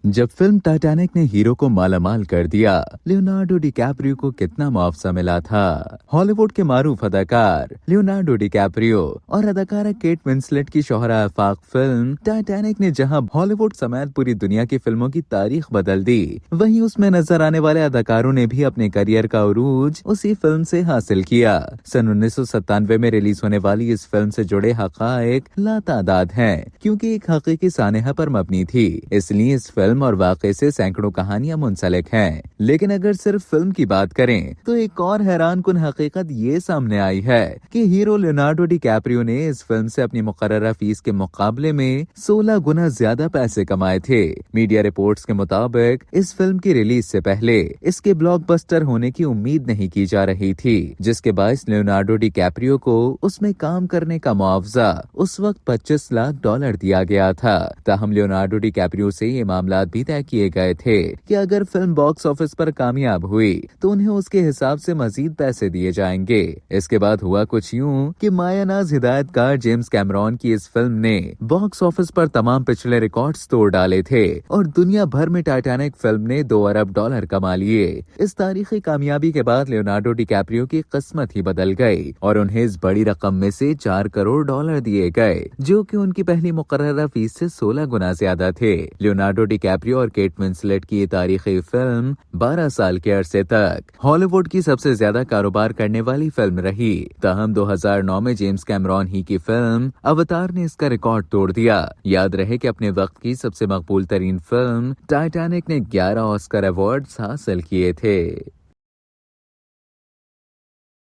जब film Titanic ने hero को मालामाल कर दिया, लियोनार्डो डिकैप्रियो को कितना मुआवजा मिला था। हॉलीवुड के मारूफ अदाकार लियोनार्डो डिकैप्रियो और अदाकारा केट विंसलेट की शोहरा आफाक फिल्म टाइटैनिक ने जहां हॉलीवुड समेत पूरी दुनिया की फिल्मों की तारीख बदल दी, वहीं उसमें नजर आने वाले अदाकारों ने भी अपने करियर का उरूज उसी फिल्म से हासिल किया। सन 1997 में रिलीज होने वाली इस फिल्म से जुड़े हकायक लातादाद हैं, क्योंकि एक हकीकी सानेहा पर मबनी थी, इसलिए इस फिल्म और वाकई से सैकड़ों कहानियां मुंसलिक हैं। लेकिन अगर सिर्फ फिल्म की बात करें तो एक और हैरान कुन हकीकत ये सामने आई है कि हीरो लियोनार्डो डिकैप्रियो ने इस फिल्म से अपनी मुकर्ररा फीस के मुकाबले में 16 गुना ज्यादा पैसे कमाए थे। मीडिया रिपोर्ट्स के मुताबिक इस फिल्म की रिलीज से पहले इसके ब्लॉकबस्टर होने की उम्मीद नहीं की जा रही थी, जिसके बायस लियोनार्डो डिकैप्रियो को उसमें काम करने का मुआवजा उस वक्त $25 लाख दिया गया था। ताहम लियोनार्डो डिकैप्रियो से ये मामला भी तय किए गए थे कि अगर फिल्म बॉक्स ऑफिस पर कामयाब हुई तो उन्हें उसके हिसाब से मजीद पैसे दिए जाएंगे। इसके बाद हुआ कुछ यूं कि मायानाज हिदायतकार जेम्स कैमरॉन की इस फिल्म ने बॉक्स ऑफिस पर तमाम पिछले रिकॉर्ड्स तोड़ डाले थे और दुनिया भर में टाइटैनिक फिल्म ने $2 अरब कमा लिए। इस तारीखी कामयाबी के बाद लियोनार्डो डिकैप्रियो की किस्मत ही बदल गई और उन्हें इस बड़ी रकम में से $4 करोड़ दिए गए, जो कि उनकी पहली मुकर्ररा फीस से 16 गुना ज्यादा थे। लियोनार्डो डिकैप्रियो और केट विंसलेट की ये तारीखी फिल्म 12 साल के अरसे तक हॉलीवुड की सबसे ज्यादा कारोबार करने वाली फिल्म रही। ताहम 2009 में जेम्स कैमरॉन ही की फिल्म अवतार ने इसका रिकॉर्ड तोड़ दिया। याद रहे कि अपने वक्त की सबसे मकबूल तरीन फिल्म टाइटैनिक ने 11 ऑस्कर अवार्ड्स हासिल किए थे।